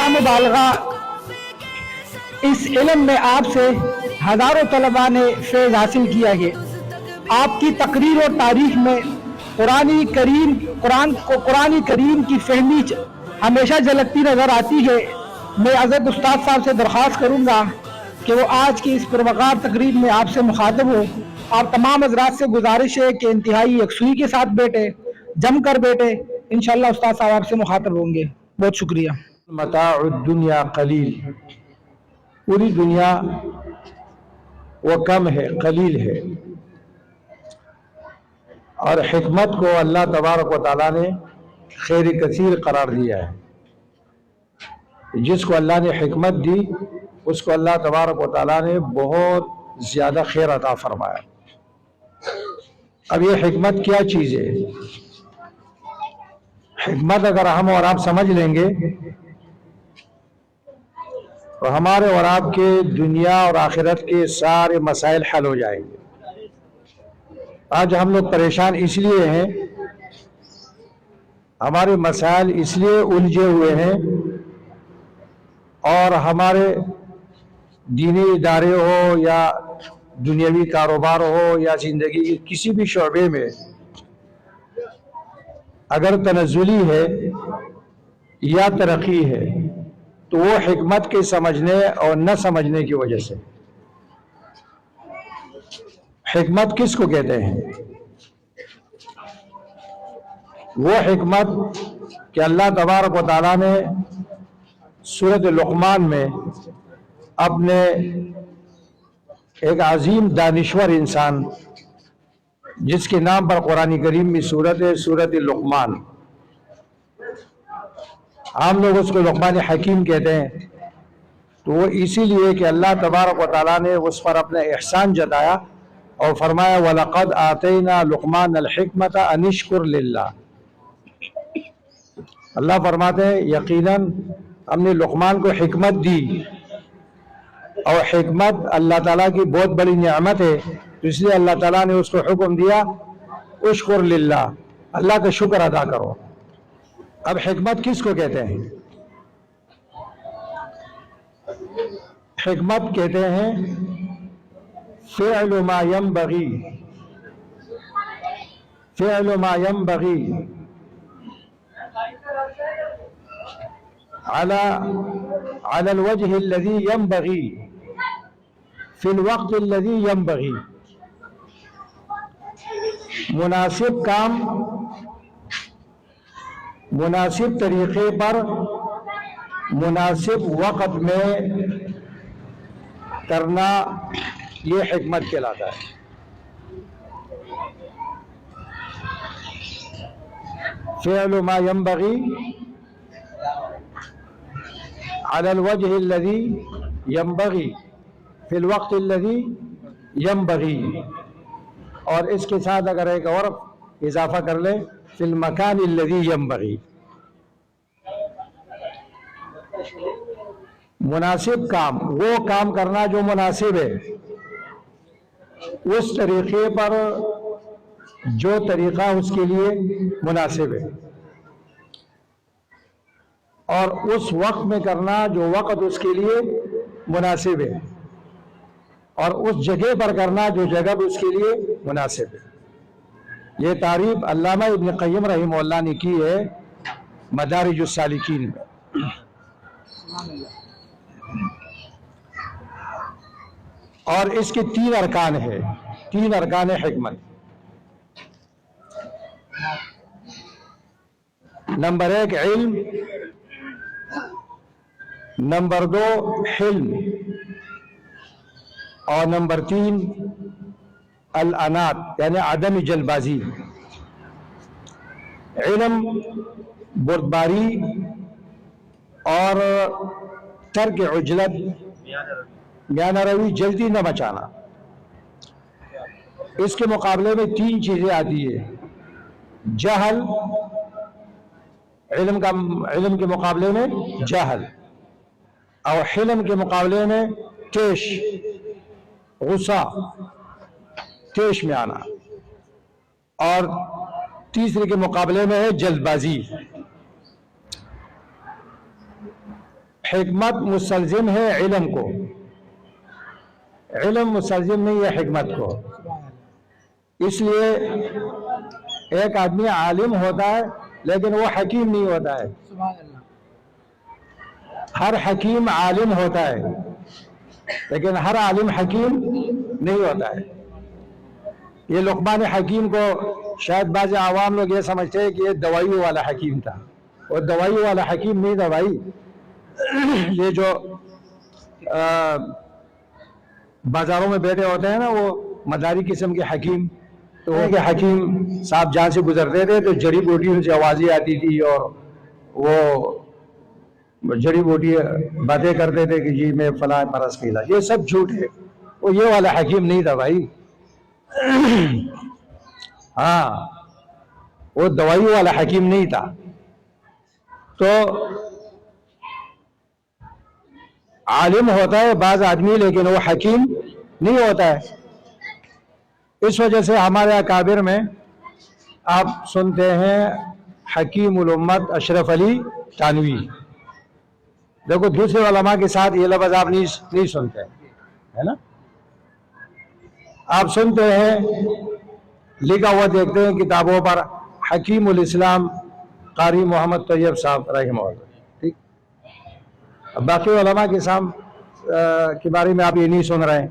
بلا مبالغہ اس علم میں آپ سے ہزاروں طلباء نے فیض حاصل کیا ہے۔ آپ کی تقریر اور تاریخ میں قرآن کریم کی فہمی ہمیشہ جھلکتی نظر آتی ہے۔ میں حضرت استاد صاحب سے درخواست کروں گا کہ وہ آج کی اس پروقار تقریب میں آپ سے مخاطب ہو۔ آپ تمام حضرات سے گزارش ہے کہ انتہائی یکسوئی کے ساتھ بیٹھے، جم کر بیٹھے۔ انشاءاللہ استاد صاحب آپ سے مخاطب ہوں گے۔ بہت شکریہ۔ متاع الدنیا قلیل، پوری دنیا وہ کم ہے، قلیل ہے، اور حکمت کو اللہ تبارک و تعالیٰ نے خیر کثیر قرار دیا ہے۔ جس کو اللہ نے حکمت دی اس کو اللہ تبارک و تعالیٰ نے بہت زیادہ خیر عطا فرمایا۔ اب یہ حکمت کیا چیز ہے؟ حکمت اگر ہم اور آپ سمجھ لیں گے تو ہمارے اور آپ کے دنیا اور آخرت کے سارے مسائل حل ہو جائیں گے۔ آج ہم لوگ پریشان اس لیے ہیں، ہمارے مسائل اس لیے الجھے ہوئے ہیں، اور ہمارے دینی ادارے ہو یا دنیاوی کاروبار ہو یا زندگی کے کسی بھی شعبے میں اگر تنزلی ہے یا ترقی ہے تو وہ حکمت کے سمجھنے اور نہ سمجھنے کی وجہ سے۔ حکمت کس کو کہتے ہیں؟ وہ حکمت کہ اللہ تبارک و تعالیٰ نے سورۃ لقمان میں اپنے ایک عظیم دانشور انسان جس کے نام پر قرآن کریم میں سورت ہے، سورۃ لقمان، عام لوگ اس کو لقمان حکیم کہتے ہیں، تو وہ اسی لیے کہ اللہ تبارک و تعالیٰ نے اس پر اپنا احسان جتایا اور فرمایا وَلَقَدْ آتَيْنَا لُقْمَانَ الْحِكْمَةَ أَنِ اشْكُرْ لِلَّهِ۔ اللہ فرماتے ہیں یقیناً ہم نے لقمان کو حکمت دی، اور حکمت اللہ تعالیٰ کی بہت بڑی نعمت ہے، تو اس لیے اللہ تعالیٰ نے اس کو حکم دیا اشکر للہ، اللہ کا شکر ادا کرو۔ اب حکمت کس کو کہتے ہیں؟ حکمت کہتے ہیں فعل ما ينبغي، فعل ما ينبغي على الوجه الذي ينبغي في الوقت الذي ينبغي۔ مناسب کام مناسب طریقے پر مناسب وقت میں کرنا، یہ حکمت کہلاتا ہے۔ فعل ما ينبغي على الوجه الذي ينبغي في الوقت الذي ينبغي، اور اس کے ساتھ اگر ایک اور اضافہ کر لیں فی المکان الذی ینبغی۔ مناسب کام وہ کام کرنا جو مناسب ہے، اس طریقے پر جو طریقہ اس کے لیے مناسب ہے، اور اس وقت میں کرنا جو وقت اس کے لیے مناسب ہے، اور اس جگہ پر کرنا جو جگہ اس کے لیے مناسب ہے۔ یہ تعریف علامہ ابن قیم رحمہ اللہ نے کی ہے مدارج السالکین میں۔ اور اس کے تین ارکان ہیں، تین ارکان حکمت۔ نمبر ایک علم، نمبر دو حلم، اور نمبر تین الانات یعنی عدم جلد بازی۔ علم بردباری اور ترک عجلت، میانہ روی، جلدی نہ بچانا۔ اس کے مقابلے میں تین چیزیں آتی ہے، جہل، علم کے مقابلے میں جہل، اور حلم کے مقابلے میں کیش، غصہ، کیش میں آنا، اور تیسرے کے مقابلے میں ہے جلد بازی۔ حکمت مستلزم ہے علم کو، علم مستلزم نہیں ہے حکمت کو. اس لیے ایک آدمی عالم ہوتا ہے لیکن وہ حکیم نہیں ہوتا ہے. ہر حکیم عالم ہوتا ہے لیکن ہر عالم حکیم نہیں ہوتا ہے. یہ لقمان حکیم کو شاید بعض عوام لوگ یہ سمجھتے ہیں کہ یہ دوائیوں والا حکیم تھا، اور دوائیوں والا حکیم نہیں تھا بھائی. یہ جو بازاروں میں بیٹھے ہوتے ہیں نا وہ مداری قسم کے حکیم، تو وہ کہ حکیم صاحب جہاں سے گزرتے تھے تو جڑی بوٹیوں سے آوازیں آتی تھی اور وہ جڑی بوٹی باتیں کرتے تھے کہ جی میں فلاں مرض کا علاج. یہ سب جھوٹ ہے، وہ یہ والا حکیم نہیں تھا بھائی. ہاں وہ دوائی والا حکیم نہیں تھا. تو عالم ہوتا ہے بعض آدمی لیکن وہ حکیم نہیں ہوتا ہے. اس وجہ سے ہمارے اکابر میں آپ سنتے ہیں حکیم الامت اشرف علی تھانوی. دیکھو دوسرے علماء کے ساتھ یہ لفظ آپ نہیں سنتے ہے نا. آپ سنتے ہیں لکھا ہوا دیکھتے ہیں کتابوں پر حکیم الاسلام قاری محمد طیب صاحب رحمہ اللہ. ٹھیک، باقی علماء کے بارے میں آپ یہ نہیں سن رہے ہیں.